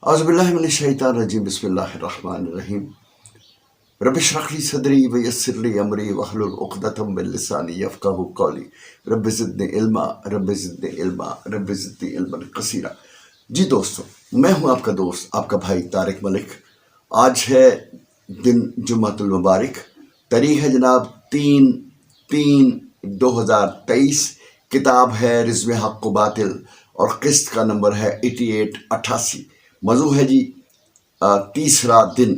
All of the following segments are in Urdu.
اعوذ باللہ من الشیطان الرجیم بسم اللہ الرحمن الرحیم رب اشرح لی صدری ویسر لی امری واحلل عقدۃ من لسانی یفقہوا قولی رب زدنی علما رب زدنی علما رب زدنی علما کثیرا۔ جی دوستو، میں ہوں آپ کا دوست، آپ کا بھائی طارق ملک۔ آج ہے دن جمعۃ المبارک، تاریخ ہے جناب 3/3/2023، کتاب ہے رزم حق و باطل اور قسط کا نمبر ہے 8888۔ موضوع ہے جی تیسرا دن۔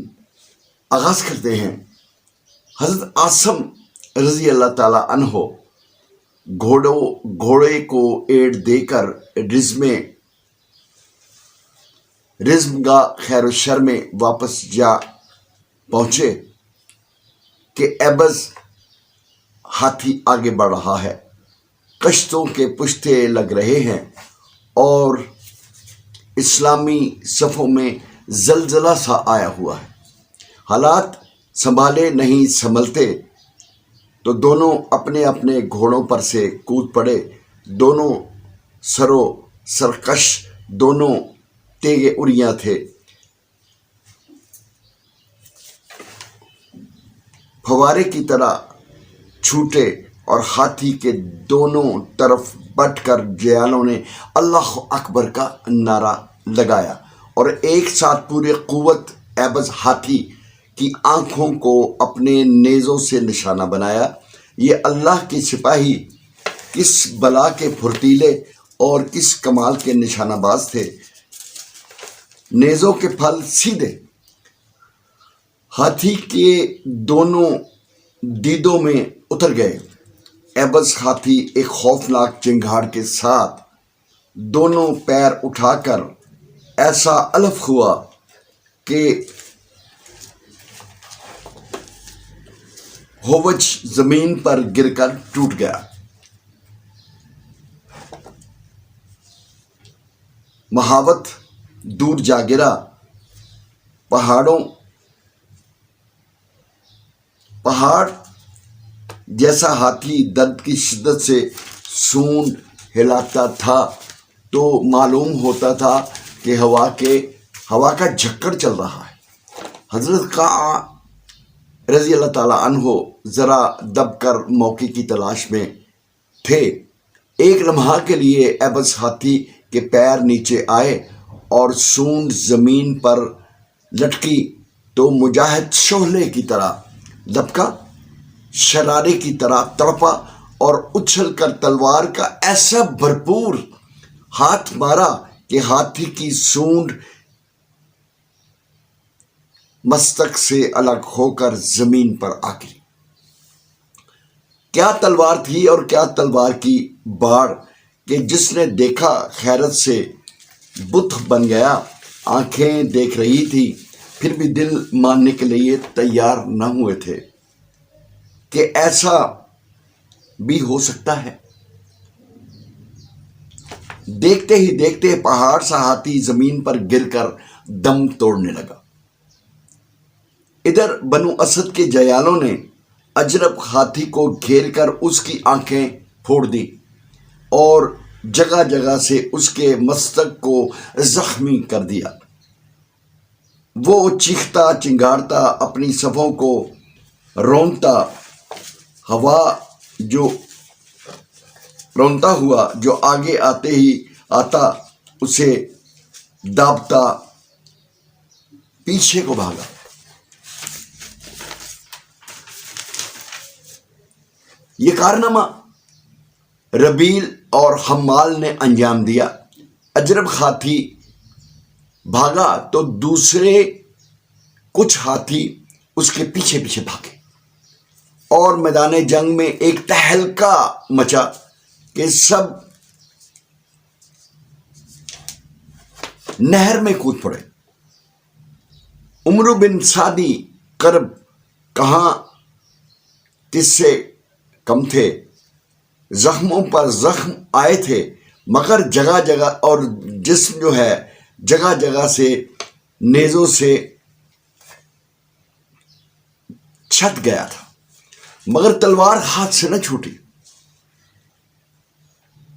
آغاز کرتے ہیں۔ حضرت عاصم رضی اللہ تعالی عنہ گھوڑے کو ایڑ دے کر رزم گاہ خیر و شر میں واپس جا پہنچے کہ ایبز ہاتھی آگے بڑھ رہا ہے، کشتوں کے پشتے لگ رہے ہیں اور اسلامی صفوں میں زلزلہ سا آیا ہوا ہے۔ حالات سنبھالے نہیں سنبھلتے تو دونوں اپنے اپنے گھوڑوں پر سے کود پڑے۔ دونوں سرکش، دونوں تیغ اریاں تھے۔ فوارے کی طرح چھوٹے اور ہاتھی کے دونوں طرف بٹ کر جیالوں نے اللہ اکبر کا نعرہ لگایا اور ایک ساتھ پورے قوت ایبز ہاتھی کی آنکھوں کو اپنے نیزوں سے نشانہ بنایا۔ یہ اللہ کے سپاہی کس بلا کے پھرتیلے اور کس کمال کے نشانہ باز تھے۔ نیزوں کے پھل سیدھے ہاتھی کے دونوں دیدوں میں اتر گئے۔ ایبز ہاتھی ایک خوفناک چنگھاڑ کے ساتھ دونوں پیر اٹھا کر ایسا الف ہوا کہ ہووج زمین پر گر کر ٹوٹ گیا۔ مہاوت دور جا گرا۔ پہاڑ جیسا ہاتھی درد کی شدت سے سونڈ ہلاتا تھا تو معلوم ہوتا تھا کہ ہوا کا جھکڑ چل رہا ہے۔ حضرت کا رضی اللہ تعالیٰ عنہ ذرا دب کر موقع کی تلاش میں تھے۔ ایک لمحہ کے لیے ایبز ہاتھی کے پیر نیچے آئے اور سونڈ زمین پر لٹکی تو مجاہد شعلے کی طرح لپکا، شرارے کی طرح تڑپا اور اچھل کر تلوار کا ایسا بھرپور ہاتھ مارا کہ ہاتھی کی سونڈ مستک سے الگ ہو کر زمین پر آ گری۔ کیا تلوار تھی اور کیا تلوار کی باڑ کہ جس نے دیکھا خیرت سے بت بن گیا۔ آنکھیں دیکھ رہی تھی پھر بھی دل ماننے کے لیے تیار نہ ہوئے تھے کہ ایسا بھی ہو سکتا ہے۔ دیکھتے ہی دیکھتے پہاڑ سا ہاتھی زمین پر گر کر دم توڑنے لگا۔ ادھر بنو اسد کے جیالوں نے اجرب ہاتھی کو گھیر کر اس کی آنکھیں پھوڑ دی اور جگہ جگہ سے اس کے مستک کو زخمی کر دیا۔ وہ چیختا چنگاڑتا اپنی صفوں کو رونتا ہوا جو آگے آتا اسے دابتا پیچھے کو بھاگا۔ یہ کارنامہ ربیل اور حمال نے انجام دیا۔ اجرب ہاتھی بھاگا تو دوسرے کچھ ہاتھی اس کے پیچھے پیچھے بھاگے اور میدان جنگ میں ایک تہلکہ مچا کہ سب نہر میں کود پڑے۔ عمرو بن سعدی کرب کہاں کس سے کم تھے، زخموں پر زخم آئے تھے مگر جگہ جگہ، اور جسم جو ہے جگہ جگہ سے نیزوں سے چھت گیا تھا مگر تلوار ہاتھ سے نہ چھوٹی۔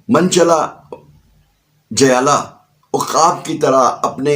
من چلا جیالہ عقاب کی طرح اپنے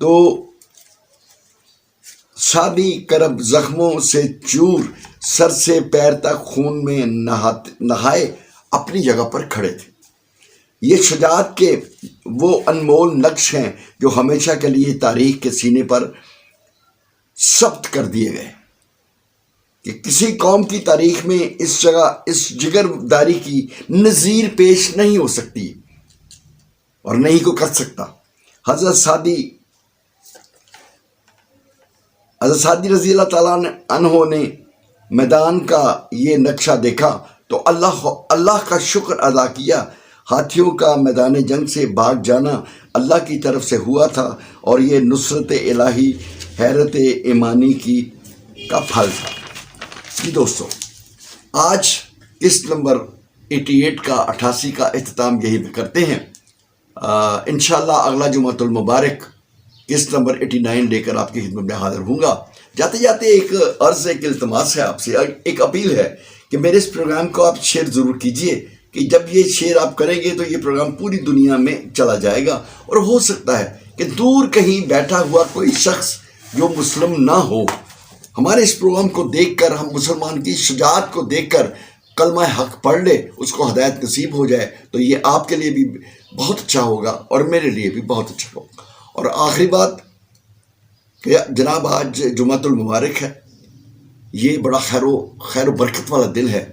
تو شادی کرب زخموں سے چور، سر سے پیر تک خون میں نہائے اپنی جگہ پر کھڑے تھے۔ یہ شجاعت کے وہ انمول نقش ہیں جو ہمیشہ کے لیے تاریخ کے سینے پر ثبت کر دیے گئے کہ کسی قوم کی تاریخ میں اس جگر داری کی نظیر پیش نہیں ہو سکتی اور نہیں کو کر سکتا۔ حضرت سعدی رضی اللہ تعالیٰ عنہ نے میدان کا یہ نقشہ دیکھا تو اللہ کا شکر ادا کیا۔ ہاتھیوں کا میدان جنگ سے بھاگ جانا اللہ کی طرف سے ہوا تھا اور یہ نصرت الہی حیرت ایمانی کا پھل تھا۔ جی دوستو، آج قسط نمبر 88 کا 88 کا اختتام یہی کرتے ہیں۔ انشاءاللہ اگلا جمعۃ المبارک قسط نمبر 89 لے کر آپ کی خدمت میں حاضر ہوں گا۔ جاتے جاتے ایک عرض، ایک التماس ہے آپ سے، ایک اپیل ہے کہ میرے اس پروگرام کو آپ شیئر ضرور کیجئے، کہ جب یہ شیئر آپ کریں گے تو یہ پروگرام پوری دنیا میں چلا جائے گا، اور ہو سکتا ہے کہ دور کہیں بیٹھا ہوا کوئی شخص جو مسلم نہ ہو، ہمارے اس پروگرام کو دیکھ کر، ہم مسلمان کی شجاعت کو دیکھ کر کلمہ حق پڑھ لے، اس کو ہدایت نصیب ہو جائے، تو یہ آپ کے لیے بھی بہت اچھا ہوگا اور میرے لیے بھی بہت اچھا ہوگا۔ اور آخری بات کہ جناب آج جمعۃ المبارک ہے، یہ بڑا خیر و برکت والا دن ہے۔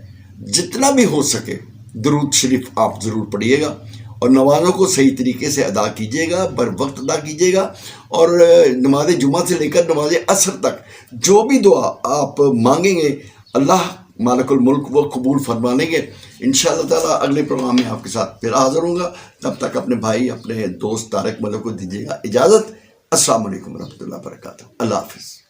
جتنا بھی ہو سکے درود شریف آپ ضرور پڑھیے گا اور نمازوں کو صحیح طریقے سے ادا کیجیے گا، بر وقت ادا کیجیے گا، اور نماز جمعہ سے لے کر نماز عصر تک جو بھی دعا آپ مانگیں گے اللہ مالک الملک وہ قبول فرما لیں گے۔ انشاءاللہ تعالیٰ اگلے پروگرام میں آپ کے ساتھ پھر حاضر ہوں گا۔ تب تک اپنے بھائی، اپنے دوست طارق ملک کو دیجیے گا اجازت۔ السلام علیکم ورحمۃ اللہ وبرکاتہ۔ اللہ حافظ۔